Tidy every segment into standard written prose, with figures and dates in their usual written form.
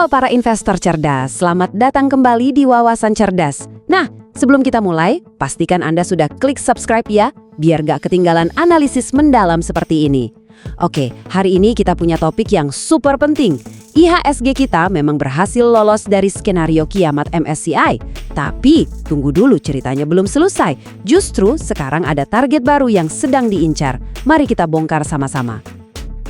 Halo para investor cerdas, selamat datang kembali di Wawasan Cerdas. Nah, sebelum kita mulai, pastikan Anda sudah klik subscribe ya, biar gak ketinggalan analisis mendalam seperti ini. Oke, hari ini kita punya topik yang super penting. IHSG kita memang berhasil lolos dari skenario kiamat MSCI. Tapi, tunggu dulu ceritanya belum selesai. Justru sekarang ada target baru yang sedang diincar. Mari kita bongkar sama-sama.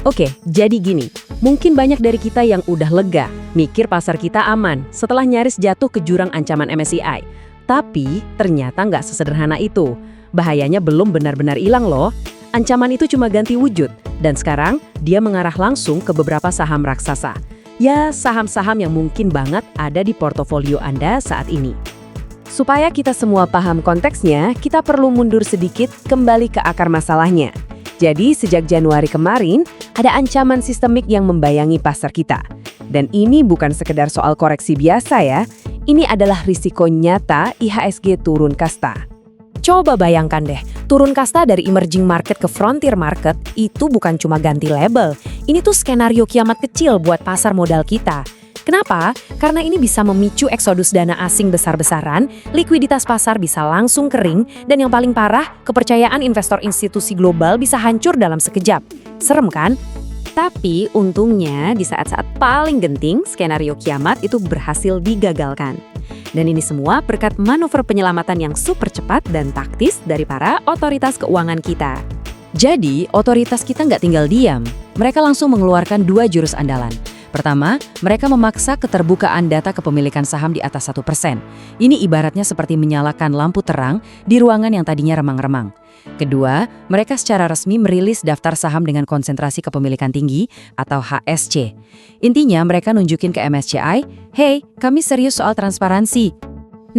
Oke, jadi gini, mungkin banyak dari kita yang udah lega, mikir pasar kita aman setelah nyaris jatuh ke jurang ancaman MSCI. Tapi ternyata nggak sesederhana itu. Bahayanya belum benar-benar hilang loh. Ancaman itu cuma ganti wujud, dan sekarang dia mengarah langsung ke beberapa saham raksasa. Ya, saham-saham yang mungkin banget ada di portofolio Anda saat ini. Supaya kita semua paham konteksnya, kita perlu mundur sedikit kembali ke akar masalahnya. Jadi, sejak Januari kemarin, ada ancaman sistemik yang membayangi pasar kita. Dan ini bukan sekedar soal koreksi biasa ya, ini adalah risiko nyata IHSG turun kasta. Coba bayangkan deh, turun kasta dari emerging market ke frontier market itu bukan cuma ganti label. Ini tuh skenario kiamat kecil buat pasar modal kita. Kenapa? Karena ini bisa memicu eksodus dana asing besar-besaran, likuiditas pasar bisa langsung kering, dan yang paling parah, kepercayaan investor institusi global bisa hancur dalam sekejap. Serem kan? Tapi untungnya di saat-saat paling genting, skenario kiamat itu berhasil digagalkan. Dan ini semua berkat manuver penyelamatan yang super cepat dan taktis dari para otoritas keuangan kita. Jadi, otoritas kita nggak tinggal diam. Mereka langsung mengeluarkan 2 jurus andalan. Pertama, mereka memaksa keterbukaan data kepemilikan saham di atas 1%. Ini ibaratnya seperti menyalakan lampu terang di ruangan yang tadinya remang-remang. Kedua, mereka secara resmi merilis daftar saham dengan konsentrasi kepemilikan tinggi atau HSC. Intinya mereka nunjukin ke MSCI, hey, kami serius soal transparansi.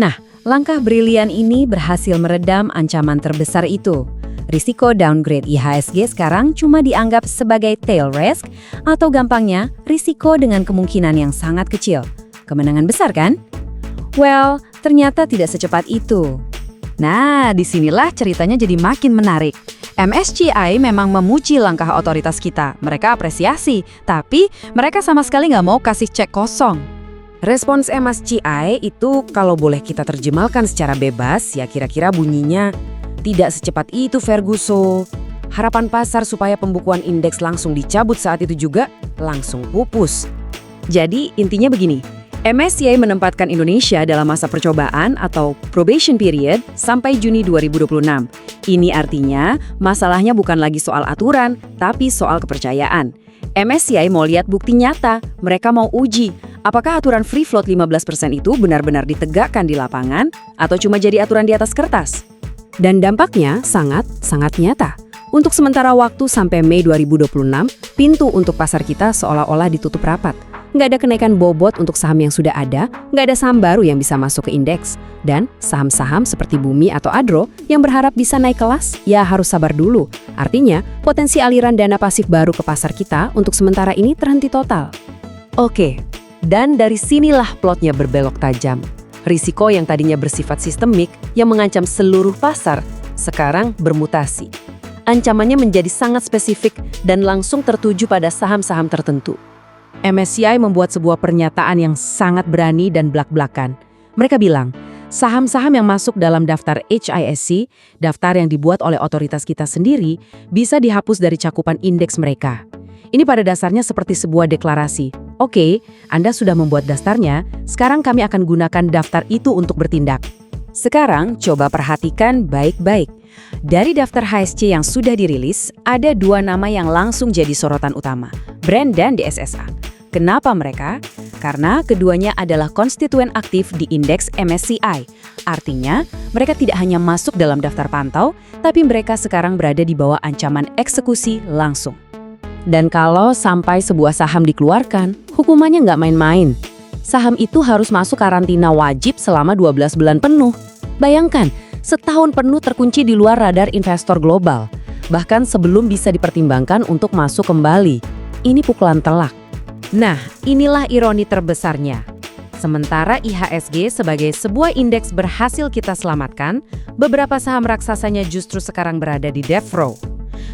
Nah, langkah brilian ini berhasil meredam ancaman terbesar itu. Risiko downgrade IHSG sekarang cuma dianggap sebagai tail risk atau gampangnya risiko dengan kemungkinan yang sangat kecil. Kemenangan besar kan? Well, ternyata tidak secepat itu. Nah, disinilah ceritanya jadi makin menarik. MSCI memang memuji langkah otoritas kita, mereka apresiasi, tapi mereka sama sekali nggak mau kasih cek kosong. Respons MSCI itu kalau boleh kita terjemahkan secara bebas, ya kira-kira bunyinya, tidak secepat itu Ferguson. Harapan pasar supaya pembukuan indeks langsung dicabut saat itu juga langsung pupus. Jadi intinya begini, MSCI menempatkan Indonesia dalam masa percobaan atau probation period sampai Juni 2026. Ini artinya masalahnya bukan lagi soal aturan, tapi soal kepercayaan. MSCI mau lihat bukti nyata, mereka mau uji apakah aturan free float 15% itu benar-benar ditegakkan di lapangan atau cuma jadi aturan di atas kertas. Dan dampaknya sangat nyata. Untuk sementara waktu sampai Mei 2026, pintu untuk pasar kita seolah-olah ditutup rapat. Nggak ada kenaikan bobot untuk saham yang sudah ada, nggak ada saham baru yang bisa masuk ke indeks. Dan saham-saham seperti Bumi atau Adro yang berharap bisa naik kelas, ya harus sabar dulu. Artinya, potensi aliran dana pasif baru ke pasar kita untuk sementara ini terhenti total. Oke, dan dari sinilah plotnya berbelok tajam. Risiko yang tadinya bersifat sistemik yang mengancam seluruh pasar, sekarang bermutasi. Ancamannya menjadi sangat spesifik dan langsung tertuju pada saham-saham tertentu. MSCI membuat sebuah pernyataan yang sangat berani dan blak-blakan. Mereka bilang, saham-saham yang masuk dalam daftar HISC, daftar yang dibuat oleh otoritas kita sendiri, bisa dihapus dari cakupan indeks mereka. Ini pada dasarnya seperti sebuah deklarasi. Oke, Anda sudah membuat daftarnya, sekarang kami akan gunakan daftar itu untuk bertindak. Sekarang, coba perhatikan baik-baik. Dari daftar HSC yang sudah dirilis, ada 2 nama yang langsung jadi sorotan utama, Brand dan DSSA. Kenapa mereka? Karena keduanya adalah konstituen aktif di indeks MSCI. Artinya, mereka tidak hanya masuk dalam daftar pantau, tapi mereka sekarang berada di bawah ancaman eksekusi langsung. Dan kalau sampai sebuah saham dikeluarkan, hukumannya nggak main-main. Saham itu harus masuk karantina wajib selama 12 bulan penuh. Bayangkan, setahun penuh terkunci di luar radar investor global. Bahkan sebelum bisa dipertimbangkan untuk masuk kembali. Ini pukulan telak. Nah, inilah ironi terbesarnya. Sementara IHSG sebagai sebuah indeks berhasil kita selamatkan, beberapa saham raksasanya justru sekarang berada di death row.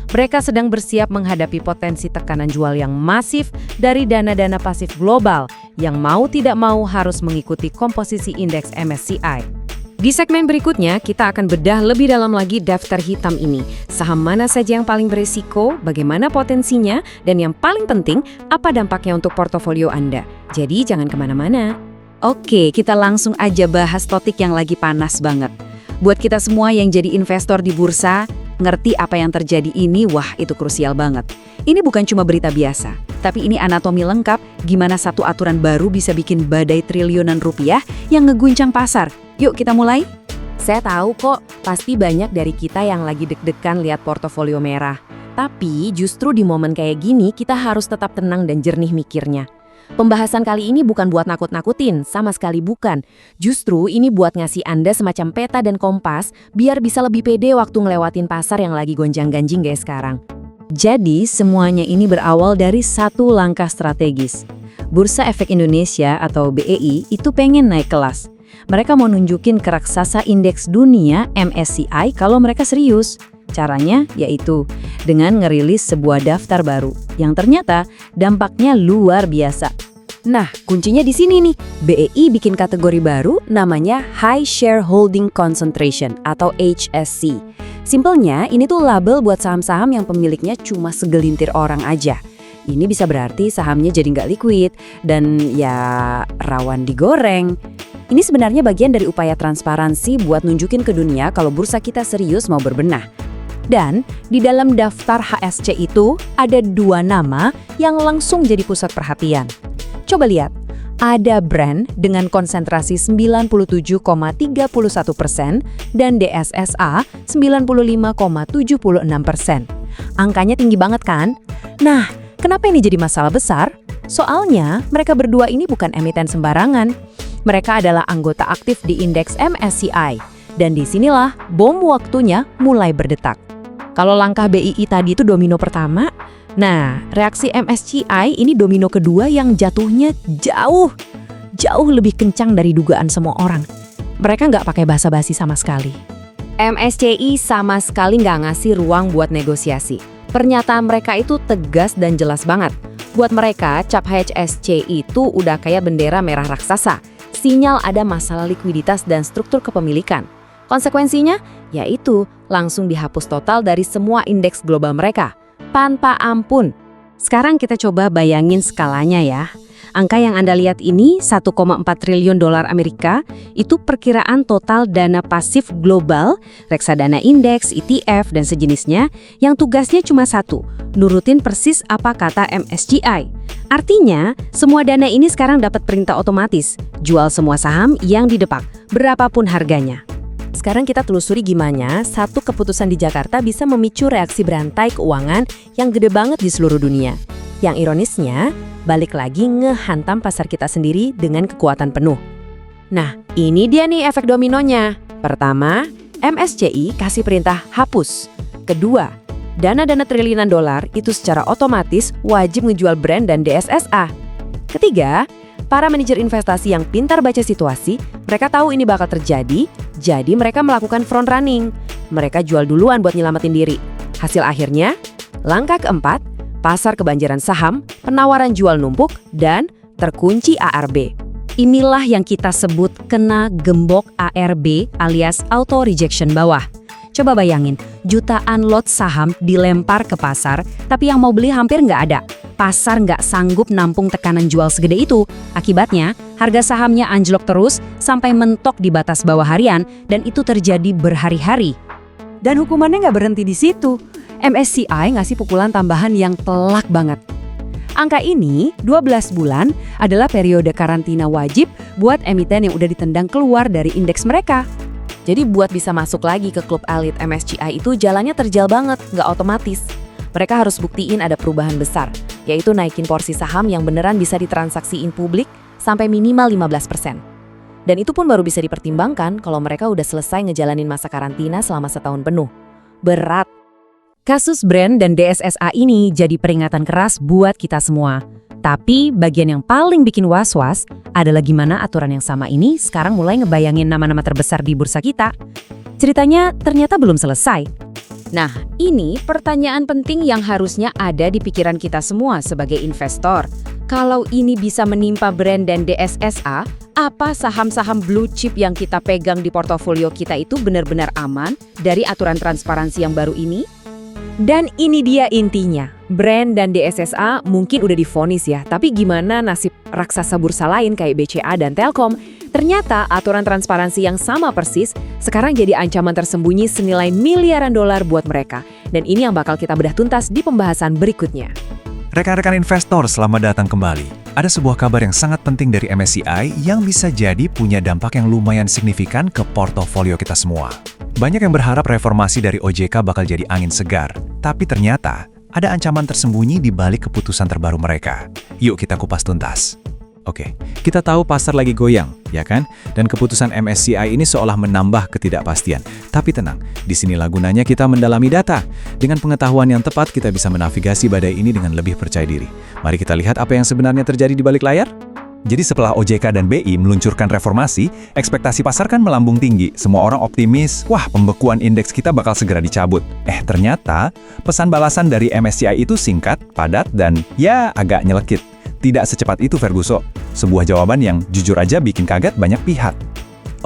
Mereka sedang bersiap menghadapi potensi tekanan jual yang masif dari dana-dana pasif global yang mau tidak mau harus mengikuti komposisi indeks MSCI. Di segmen berikutnya, kita akan bedah lebih dalam lagi daftar hitam ini. Saham mana saja yang paling berisiko, bagaimana potensinya, dan yang paling penting, apa dampaknya untuk portofolio Anda. Jadi jangan kemana-mana. Oke, kita langsung aja bahas topik yang lagi panas banget. Buat kita semua yang jadi investor di bursa, ngerti apa yang terjadi ini, wah itu krusial banget. Ini bukan cuma berita biasa, tapi ini anatomi lengkap gimana satu aturan baru bisa bikin badai triliunan rupiah yang ngeguncang pasar. Yuk kita mulai. Saya tahu kok, pasti banyak dari kita yang lagi deg-degan lihat portofolio merah. Tapi justru di momen kayak gini kita harus tetap tenang dan jernih mikirnya. Pembahasan kali ini bukan buat nakut-nakutin, sama sekali bukan. Justru ini buat ngasih Anda semacam peta dan kompas biar bisa lebih pede waktu ngelewatin pasar yang lagi gonjang-ganjing guys sekarang. Jadi semuanya ini berawal dari satu langkah strategis. Bursa Efek Indonesia atau BEI itu pengen naik kelas. Mereka mau nunjukin ke raksasa indeks dunia MSCI kalau mereka serius. Caranya yaitu dengan ngerilis sebuah daftar baru yang ternyata dampaknya luar biasa. Nah, kuncinya di sini nih. BEI bikin kategori baru namanya High Shareholding Concentration atau HSC. Simpelnya, ini tuh label buat saham-saham yang pemiliknya cuma segelintir orang aja. Ini bisa berarti sahamnya jadi nggak liquid dan ya rawan digoreng. Ini sebenarnya bagian dari upaya transparansi buat nunjukin ke dunia kalau bursa kita serius mau berbenah. Dan di dalam daftar HSC itu ada 2 nama yang langsung jadi pusat perhatian. Coba lihat, ada brand dengan konsentrasi 97,31% dan DSSA 95,76%. Angkanya tinggi banget kan? Nah, kenapa ini jadi masalah besar? Soalnya mereka berdua ini bukan emiten sembarangan. Mereka adalah anggota aktif di indeks MSCI. Dan disinilah bom waktunya mulai berdetak. Kalau langkah BEI tadi itu domino pertama, nah reaksi MSCI ini domino kedua yang jatuhnya jauh lebih kencang dari dugaan semua orang. Mereka nggak pakai basa-basi sama sekali. MSCI sama sekali nggak ngasih ruang buat negosiasi. Pernyataan mereka itu tegas dan jelas banget. Buat mereka, cap HSC itu udah kayak bendera merah raksasa. Sinyal ada masalah likuiditas dan struktur kepemilikan. Konsekuensinya, yaitu langsung dihapus total dari semua indeks global mereka. Tanpa ampun. Sekarang kita coba bayangin skalanya ya. Angka yang Anda lihat ini 1,4 triliun dolar Amerika, itu perkiraan total dana pasif global, reksadana indeks, ETF, dan sejenisnya, yang tugasnya cuma satu, nurutin persis apa kata MSCI. Artinya, semua dana ini sekarang dapat perintah otomatis, jual semua saham yang didepak, berapapun harganya. Sekarang kita telusuri gimana satu keputusan di Jakarta bisa memicu reaksi berantai keuangan yang gede banget di seluruh dunia. Yang ironisnya, balik lagi ngehantam pasar kita sendiri dengan kekuatan penuh. Nah, ini dia nih efek dominonya. Pertama, MSCI kasih perintah hapus. Kedua, dana-dana triliunan dolar itu secara otomatis wajib ngejual brand dan DSSA. Ketiga, para manajer investasi yang pintar baca situasi, mereka tahu ini bakal terjadi, jadi mereka melakukan front running. Mereka jual duluan buat nyelamatin diri. Hasil akhirnya, langkah keempat, pasar kebanjiran saham, penawaran jual numpuk, dan terkunci ARB. Inilah yang kita sebut kena gembok ARB alias auto rejection bawah. Coba bayangin, jutaan lot saham dilempar ke pasar, tapi yang mau beli hampir nggak ada. Pasar nggak sanggup nampung tekanan jual segede itu. Akibatnya, harga sahamnya anjlok terus sampai mentok di batas bawah harian dan itu terjadi berhari-hari. Dan hukumannya nggak berhenti di situ. MSCI ngasih pukulan tambahan yang telak banget. Angka ini, 12 bulan, adalah periode karantina wajib buat emiten yang udah ditendang keluar dari indeks mereka. Jadi buat bisa masuk lagi ke klub elit MSCI itu jalannya terjal banget, nggak otomatis. Mereka harus buktiin ada perubahan besar, yaitu naikin porsi saham yang beneran bisa ditransaksiin publik sampai minimal 15%. Dan itu pun baru bisa dipertimbangkan kalau mereka udah selesai ngejalanin masa karantina selama setahun penuh. Berat. Kasus brand dan DSSA ini jadi peringatan keras buat kita semua. Tapi bagian yang paling bikin was-was adalah gimana aturan yang sama ini sekarang mulai ngebayangin nama-nama terbesar di bursa kita. Ceritanya ternyata belum selesai. Nah, ini pertanyaan penting yang harusnya ada di pikiran kita semua sebagai investor. Kalau ini bisa menimpa brand dan DSSA, apa saham-saham blue chip yang kita pegang di portofolio kita itu benar-benar aman dari aturan transparansi yang baru ini? Dan ini dia intinya. Brand dan DSSA mungkin udah divonis ya, tapi gimana nasib raksasa bursa lain kayak BCA dan Telkom? Ternyata aturan transparansi yang sama persis sekarang jadi ancaman tersembunyi senilai miliaran dolar buat mereka. Dan ini yang bakal kita bedah tuntas di pembahasan berikutnya. Rekan-rekan investor, selamat datang kembali. Ada sebuah kabar yang sangat penting dari MSCI yang bisa jadi punya dampak yang lumayan signifikan ke portofolio kita semua. Banyak yang berharap reformasi dari OJK bakal jadi angin segar, tapi ternyata ada ancaman tersembunyi di balik keputusan terbaru mereka. Yuk kita kupas tuntas. Oke, kita tahu pasar lagi goyang, ya kan? Dan keputusan MSCI ini seolah menambah ketidakpastian. Tapi tenang, disinilah gunanya kita mendalami data. Dengan pengetahuan yang tepat, kita bisa menavigasi badai ini dengan lebih percaya diri. Mari kita lihat apa yang sebenarnya terjadi di balik layar. Jadi setelah OJK dan BI meluncurkan reformasi, ekspektasi pasar kan melambung tinggi. Semua orang optimis, wah pembekuan indeks kita bakal segera dicabut. Ternyata pesan balasan dari MSCI itu singkat, padat, dan ya agak nyelekit. Tidak secepat itu Ferguson. Sebuah jawaban yang jujur aja bikin kaget banyak pihak.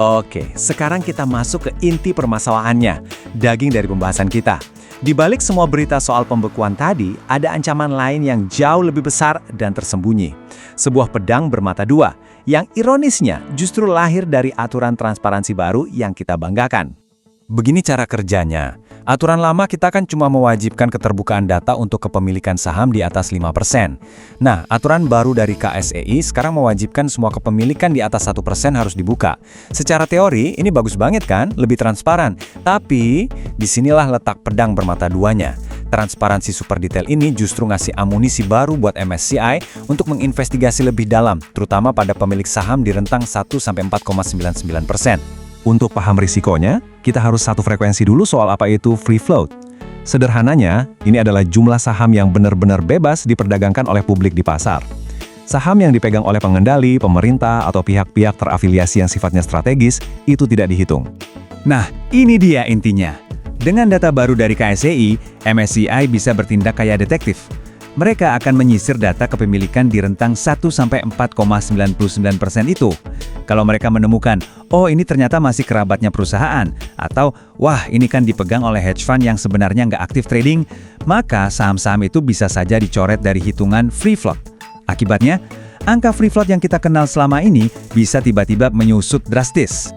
Oke, sekarang kita masuk ke inti permasalahannya, daging dari pembahasan kita. Di balik semua berita soal pembekuan tadi, ada ancaman lain yang jauh lebih besar dan tersembunyi. Sebuah pedang bermata dua, yang ironisnya justru lahir dari aturan transparansi baru yang kita banggakan. Begini cara kerjanya. Aturan lama kita kan cuma mewajibkan keterbukaan data untuk kepemilikan saham di atas 5%. Nah, aturan baru dari KSEI sekarang mewajibkan semua kepemilikan di atas 1% harus dibuka. Secara teori, ini bagus banget kan? Lebih transparan. Tapi, disinilah letak pedang bermata duanya. Transparansi super detail ini justru ngasih amunisi baru buat MSCI untuk menginvestigasi lebih dalam, terutama pada pemilik saham di rentang 1-4,99%. Untuk paham risikonya, kita harus satu frekuensi dulu soal apa itu free float. Sederhananya, ini adalah jumlah saham yang benar-benar bebas diperdagangkan oleh publik di pasar. Saham yang dipegang oleh pengendali, pemerintah, atau pihak-pihak terafiliasi yang sifatnya strategis, itu tidak dihitung. Nah, ini dia intinya. Dengan data baru dari KSEI, MSCI bisa bertindak kayak detektif. Mereka akan menyisir data kepemilikan di rentang 1-4,99% itu. Kalau mereka menemukan, oh ini ternyata masih kerabatnya perusahaan, atau wah ini kan dipegang oleh hedge fund yang sebenarnya nggak aktif trading, maka saham-saham itu bisa saja dicoret dari hitungan free float. Akibatnya, angka free float yang kita kenal selama ini bisa tiba-tiba menyusut drastis.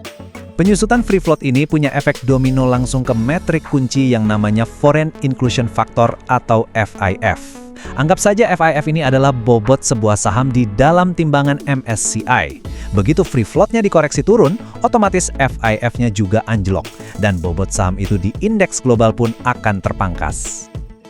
Penyusutan free float ini punya efek domino langsung ke metrik kunci yang namanya Foreign Inclusion Factor atau FIF. Anggap saja FIF ini adalah bobot sebuah saham di dalam timbangan MSCI. Begitu free float-nya dikoreksi turun, otomatis FIF-nya juga anjlok. Dan bobot saham itu di indeks global pun akan terpangkas.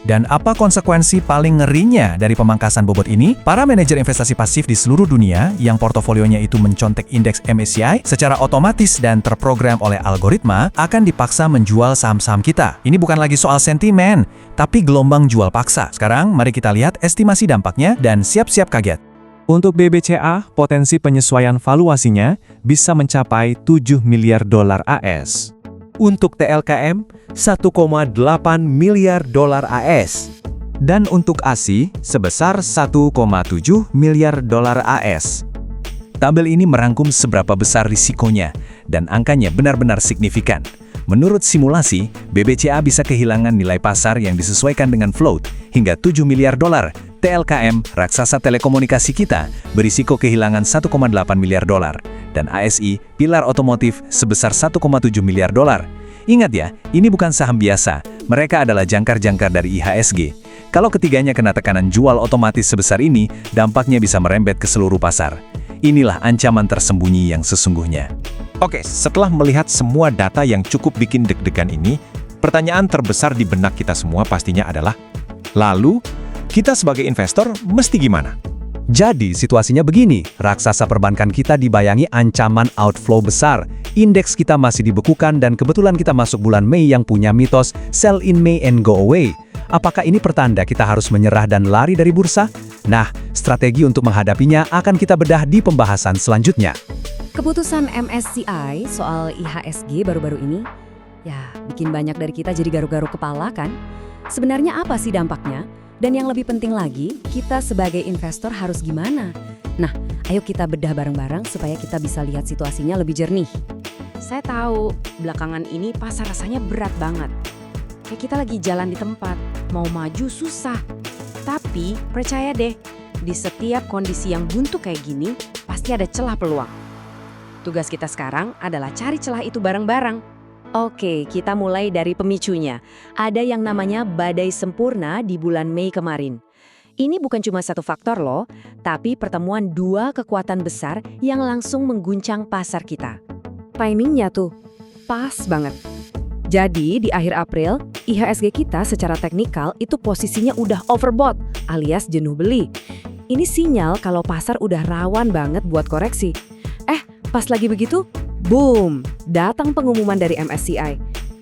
Dan apa konsekuensi paling ngerinya dari pemangkasan bobot ini? Para manajer investasi pasif di seluruh dunia yang portofolionya itu mencontek indeks MSCI secara otomatis dan terprogram oleh algoritma akan dipaksa menjual saham-saham kita. Ini bukan lagi soal sentimen, tapi gelombang jual paksa. Sekarang mari kita lihat estimasi dampaknya dan siap-siap kaget. Untuk BBCA, potensi penyesuaian valuasinya bisa mencapai 7 miliar dolar AS. Untuk TLKM, 1,8 miliar dolar AS. Dan untuk ASI, sebesar 1,7 miliar dolar AS. Tabel ini merangkum seberapa besar risikonya, dan angkanya benar-benar signifikan. Menurut simulasi, BBCA bisa kehilangan nilai pasar yang disesuaikan dengan float hingga 7 miliar dolar. TLKM, raksasa telekomunikasi kita, berisiko kehilangan 1,8 miliar dolar. Dan ASI, pilar otomotif, sebesar 1,7 miliar dolar. Ingat ya, ini bukan saham biasa. Mereka adalah jangkar-jangkar dari IHSG. Kalau ketiganya kena tekanan jual otomatis sebesar ini, dampaknya bisa merembet ke seluruh pasar. Inilah ancaman tersembunyi yang sesungguhnya. Oke, setelah melihat semua data yang cukup bikin deg-degan ini, pertanyaan terbesar di benak kita semua pastinya adalah, lalu, kita sebagai investor mesti gimana? Jadi situasinya begini, raksasa perbankan kita dibayangi ancaman outflow besar, indeks kita masih dibekukan dan kebetulan kita masuk bulan Mei yang punya mitos sell in May and go away. Apakah ini pertanda kita harus menyerah dan lari dari bursa? Nah, strategi untuk menghadapinya akan kita bedah di pembahasan selanjutnya. Keputusan MSCI soal IHSG baru-baru ini, Ya, bikin banyak dari kita jadi garuk-garuk kepala kan? Sebenarnya apa sih dampaknya? Dan yang lebih penting lagi, kita sebagai investor harus gimana? Nah, ayo kita bedah bareng-bareng supaya kita bisa lihat situasinya lebih jernih. Saya tahu, belakangan ini pasar rasanya berat banget. Kayak kita lagi jalan di tempat, mau maju susah. Tapi, percaya deh, di setiap kondisi yang buntu kayak gini, pasti ada celah peluang. Tugas kita sekarang adalah cari celah itu bareng-bareng. Oke, kita mulai dari pemicunya. Ada yang namanya badai sempurna di bulan Mei kemarin. Ini bukan cuma satu faktor loh, tapi pertemuan dua kekuatan besar yang langsung mengguncang pasar kita. Timingnya tuh, pas banget. Jadi di akhir April, IHSG kita secara teknikal itu posisinya udah overbought alias jenuh beli. Ini sinyal kalau pasar udah rawan banget buat koreksi. Pas lagi begitu, boom, datang pengumuman dari MSCI.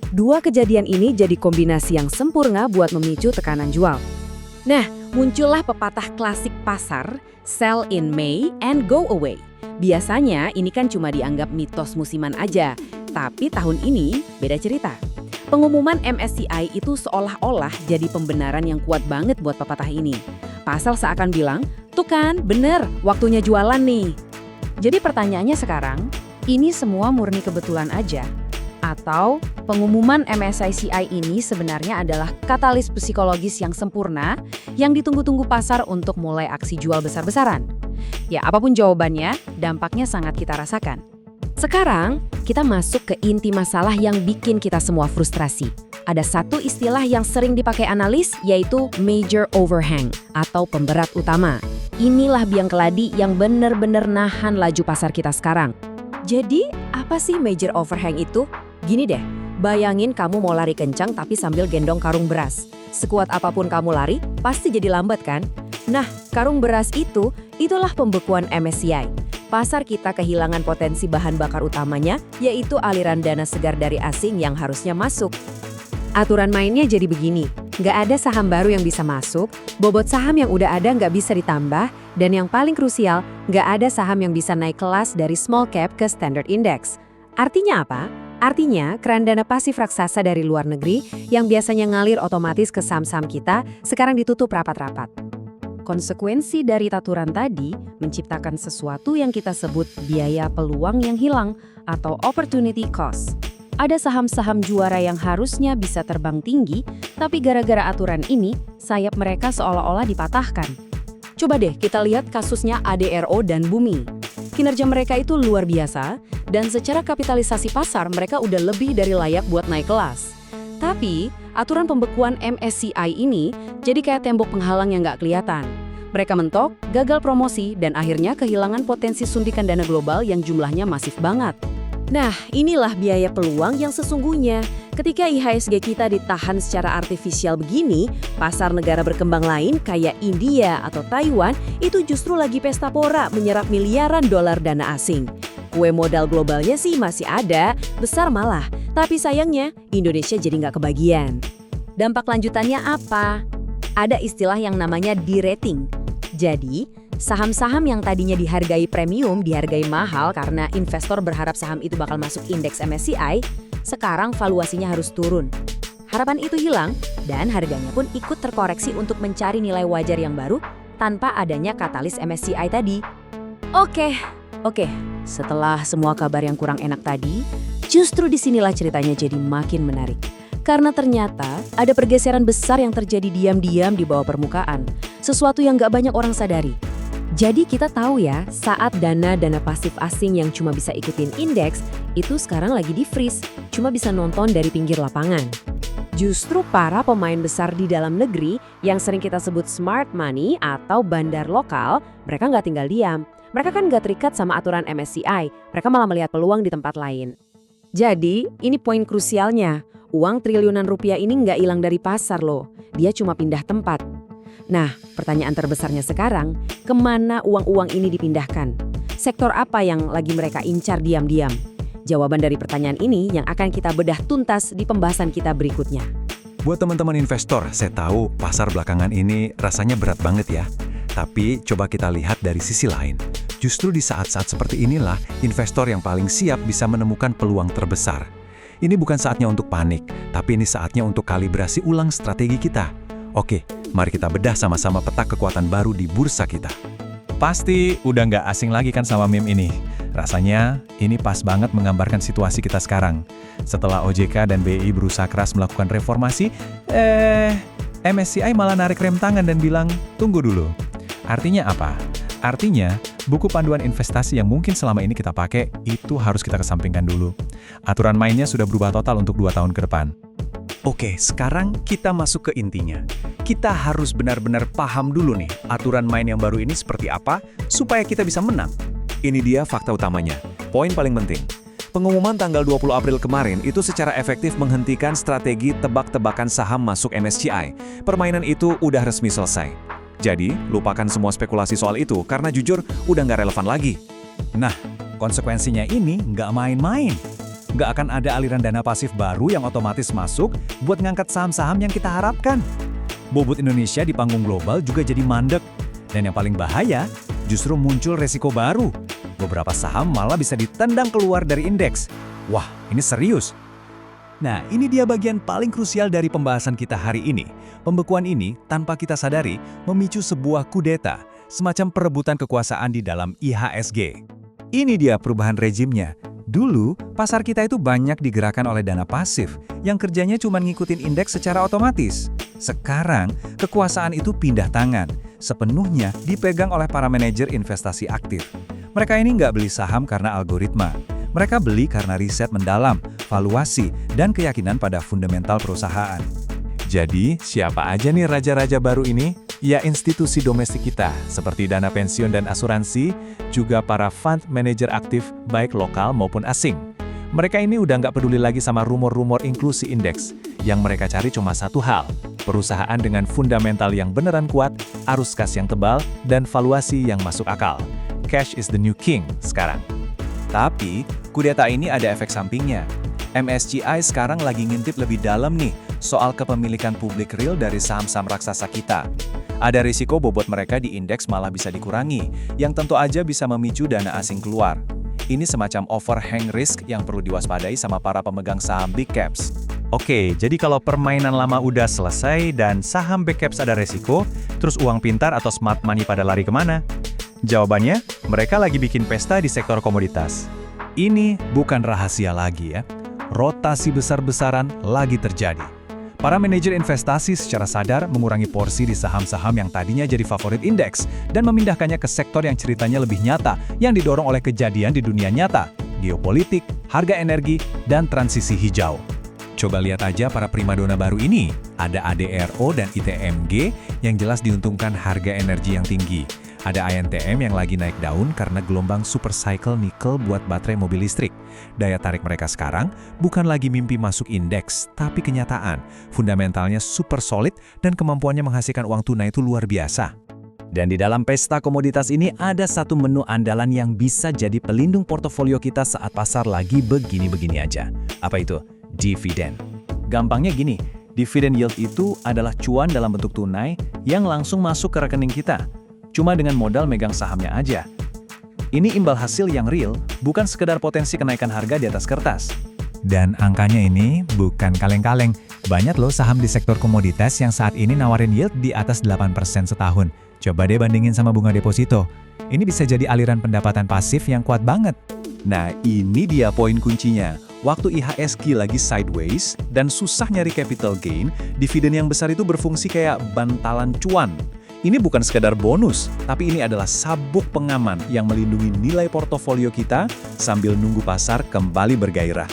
Dua kejadian ini jadi kombinasi yang sempurna buat memicu tekanan jual. Nah, muncullah pepatah klasik pasar, sell in May and go away. Biasanya ini kan cuma dianggap mitos musiman aja, tapi tahun ini beda cerita. Pengumuman MSCI itu seolah-olah jadi pembenaran yang kuat banget buat pepatah ini. Pasar seakan bilang, tuh kan, bener, waktunya jualan nih. Jadi pertanyaannya sekarang, ini semua murni kebetulan aja? Atau pengumuman MSCI ini sebenarnya adalah katalis psikologis yang sempurna yang ditunggu-tunggu pasar untuk mulai aksi jual besar-besaran? Ya, apapun jawabannya, dampaknya sangat kita rasakan. Sekarang, kita masuk ke inti masalah yang bikin kita semua frustrasi. Ada satu istilah yang sering dipakai analis, yaitu major overhang atau pemberat utama. Inilah biang keladi yang benar-benar nahan laju pasar kita sekarang. Jadi, apa sih major overhang itu? Gini deh, bayangin kamu mau lari kencang tapi sambil gendong karung beras. Sekuat apapun kamu lari, pasti jadi lambat kan? Nah, karung beras itulah pembekuan MSCI. Pasar kita kehilangan potensi bahan bakar utamanya, yaitu aliran dana segar dari asing yang harusnya masuk. Aturan mainnya jadi begini, nggak ada saham baru yang bisa masuk, bobot saham yang udah ada nggak bisa ditambah, dan yang paling krusial, nggak ada saham yang bisa naik kelas dari small cap ke standard index. Artinya apa? Artinya, keran dana pasif raksasa dari luar negeri yang biasanya ngalir otomatis ke saham-saham kita, sekarang ditutup rapat-rapat. Konsekuensi dari aturan tadi menciptakan sesuatu yang kita sebut biaya peluang yang hilang atau opportunity cost. Ada saham-saham juara yang harusnya bisa terbang tinggi, tapi gara-gara aturan ini, sayap mereka seolah-olah dipatahkan. Coba deh kita lihat kasusnya ADRO dan Bumi. Kinerja mereka itu luar biasa, dan secara kapitalisasi pasar mereka udah lebih dari layak buat naik kelas. Tapi, aturan pembekuan MSCI ini jadi kayak tembok penghalang yang nggak kelihatan. Mereka mentok, gagal promosi, dan akhirnya kehilangan potensi suntikan dana global yang jumlahnya masif banget. Nah, inilah biaya peluang yang sesungguhnya. Ketika IHSG kita ditahan secara artifisial begini, pasar negara berkembang lain kayak India atau Taiwan itu justru lagi pesta pora menyerap miliaran dolar dana asing. Kue modal globalnya sih masih ada, besar malah. Tapi sayangnya, Indonesia jadi nggak kebagian. Dampak lanjutannya apa? Ada istilah yang namanya de-rating. Jadi, saham-saham yang tadinya dihargai premium, dihargai mahal karena investor berharap saham itu bakal masuk indeks MSCI, sekarang valuasinya harus turun. Harapan itu hilang, dan harganya pun ikut terkoreksi untuk mencari nilai wajar yang baru tanpa adanya katalis MSCI tadi. Oke, setelah semua kabar yang kurang enak tadi, justru disinilah ceritanya jadi makin menarik. Karena ternyata ada pergeseran besar yang terjadi diam-diam di bawah permukaan, sesuatu yang gak banyak orang sadari. Jadi kita tahu ya, saat dana pasif asing yang cuma bisa ikutin indeks, itu sekarang lagi di-freeze, cuma bisa nonton dari pinggir lapangan. Justru para pemain besar di dalam negeri yang sering kita sebut smart money atau bandar lokal, mereka nggak tinggal diam. Mereka kan nggak terikat sama aturan MSCI, mereka malah melihat peluang di tempat lain. Jadi, ini poin krusialnya. Uang triliunan rupiah ini nggak hilang dari pasar loh, dia cuma pindah tempat. Nah, pertanyaan terbesarnya sekarang, kemana uang-uang ini dipindahkan? Sektor apa yang lagi mereka incar diam-diam? Jawaban dari pertanyaan ini yang akan kita bedah tuntas di pembahasan kita berikutnya. Buat teman-teman investor, saya tahu pasar belakangan ini rasanya berat banget ya. Tapi coba kita lihat dari sisi lain. Justru di saat-saat seperti inilah, investor yang paling siap bisa menemukan peluang terbesar. Ini bukan saatnya untuk panik, tapi ini saatnya untuk kalibrasi ulang strategi kita. Oke, mari kita bedah sama-sama peta kekuatan baru di bursa kita. Pasti udah nggak asing lagi kan sama meme ini. Rasanya ini pas banget menggambarkan situasi kita sekarang. Setelah OJK dan BI berusaha keras melakukan reformasi, MSCI malah narik rem tangan dan bilang, tunggu dulu. Artinya apa? Artinya, buku panduan investasi yang mungkin selama ini kita pakai, itu harus kita kesampingkan dulu. Aturan mainnya sudah berubah total untuk 2 tahun ke depan. Oke, sekarang kita masuk ke intinya. Kita harus benar-benar paham dulu nih, aturan main yang baru ini seperti apa, supaya kita bisa menang. Ini dia fakta utamanya. Poin paling penting. Pengumuman tanggal 20 April kemarin itu secara efektif menghentikan strategi tebak-tebakan saham masuk MSCI. Permainan itu udah resmi selesai. Jadi, lupakan semua spekulasi soal itu, karena jujur, udah nggak relevan lagi. Nah, konsekuensinya ini nggak main-main. Nggak akan ada aliran dana pasif baru yang otomatis masuk buat ngangkat saham-saham yang kita harapkan. Bobot Indonesia di panggung global juga jadi mandek. Dan yang paling bahaya, justru muncul resiko baru. Beberapa saham malah bisa ditendang keluar dari indeks. Wah, ini serius. Nah, ini dia bagian paling krusial dari pembahasan kita hari ini. Pembekuan ini, tanpa kita sadari, memicu sebuah kudeta, semacam perebutan kekuasaan di dalam IHSG. Ini dia perubahan rejimnya. Dulu, pasar kita itu banyak digerakkan oleh dana pasif, yang kerjanya cuma ngikutin indeks secara otomatis. Sekarang, kekuasaan itu pindah tangan, sepenuhnya dipegang oleh para manajer investasi aktif. Mereka ini nggak beli saham karena algoritma. Mereka beli karena riset mendalam, valuasi, dan keyakinan pada fundamental perusahaan. Jadi, siapa aja nih raja-raja baru ini? Ya, institusi domestik kita, seperti dana pensiun dan asuransi, juga para fund manager aktif, baik lokal maupun asing. Mereka ini udah nggak peduli lagi sama rumor-rumor inklusi indeks. Yang mereka cari cuma satu hal, perusahaan dengan fundamental yang beneran kuat, arus kas yang tebal, dan valuasi yang masuk akal. Cash is the new king sekarang. Tapi, kudeta ini ada efek sampingnya. MSCI sekarang lagi ngintip lebih dalam nih soal kepemilikan publik real dari saham-saham raksasa kita. Ada risiko bobot mereka di indeks malah bisa dikurangi, yang tentu aja bisa memicu dana asing keluar. Ini semacam overhang risk yang perlu diwaspadai sama para pemegang saham big caps. Oke, jadi kalau permainan lama udah selesai dan saham big caps ada resiko, terus uang pintar atau smart money pada lari kemana? Jawabannya, mereka lagi bikin pesta di sektor komoditas. Ini bukan rahasia lagi ya. Rotasi besar-besaran lagi terjadi. Para manajer investasi secara sadar mengurangi porsi di saham-saham yang tadinya jadi favorit indeks dan memindahkannya ke sektor yang ceritanya lebih nyata, yang didorong oleh kejadian di dunia nyata, geopolitik, harga energi, dan transisi hijau. Coba lihat aja para primadona baru ini, ada ADRO dan ITMG yang jelas diuntungkan harga energi yang tinggi. Ada INTM yang lagi naik daun karena gelombang super cycle nikel buat baterai mobil listrik. Daya tarik mereka sekarang bukan lagi mimpi masuk indeks, tapi kenyataan. Fundamentalnya super solid dan kemampuannya menghasilkan uang tunai itu luar biasa. Dan di dalam pesta komoditas ini ada satu menu andalan yang bisa jadi pelindung portofolio kita saat pasar lagi begini-begini aja. Apa itu? Dividen. Gampangnya gini, dividen yield itu adalah cuan dalam bentuk tunai yang langsung masuk ke rekening kita. Cuma dengan modal megang sahamnya aja. Ini imbal hasil yang real, bukan sekedar potensi kenaikan harga di atas kertas. Dan angkanya ini bukan kaleng-kaleng. Banyak loh saham di sektor komoditas yang saat ini nawarin yield di atas 8% setahun. Coba deh bandingin sama bunga deposito. Ini bisa jadi aliran pendapatan pasif yang kuat banget. Nah, ini dia poin kuncinya. Waktu IHSG lagi sideways dan susah nyari capital gain, dividen yang besar itu berfungsi kayak bantalan cuan. Ini bukan sekadar bonus, tapi ini adalah sabuk pengaman yang melindungi nilai portofolio kita sambil nunggu pasar kembali bergairah.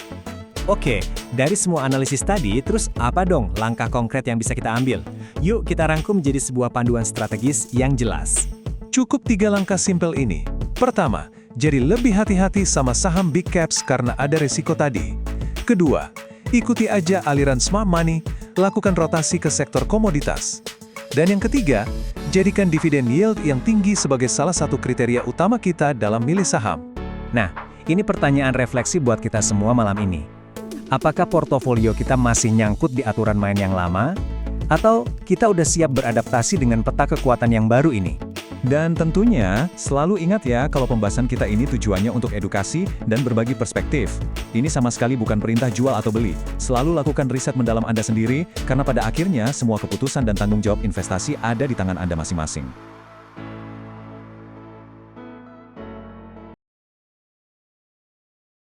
Oke, dari semua analisis tadi, terus apa dong langkah konkret yang bisa kita ambil? Yuk kita rangkum jadi sebuah panduan strategis yang jelas. Cukup 3 langkah simpel ini. Pertama, jadi lebih hati-hati sama saham big caps karena ada risiko tadi. Kedua, ikuti aja aliran smart money, lakukan rotasi ke sektor komoditas. Dan yang ketiga, jadikan dividen yield yang tinggi sebagai salah satu kriteria utama kita dalam milih saham. Nah, ini pertanyaan refleksi buat kita semua malam ini. Apakah portofolio kita masih nyangkut di aturan main yang lama? Atau kita udah siap beradaptasi dengan peta kekuatan yang baru ini? Dan tentunya, selalu ingat ya kalau pembahasan kita ini tujuannya untuk edukasi dan berbagi perspektif. Ini sama sekali bukan perintah jual atau beli. Selalu lakukan riset mendalam Anda sendiri, karena pada akhirnya semua keputusan dan tanggung jawab investasi ada di tangan Anda masing-masing.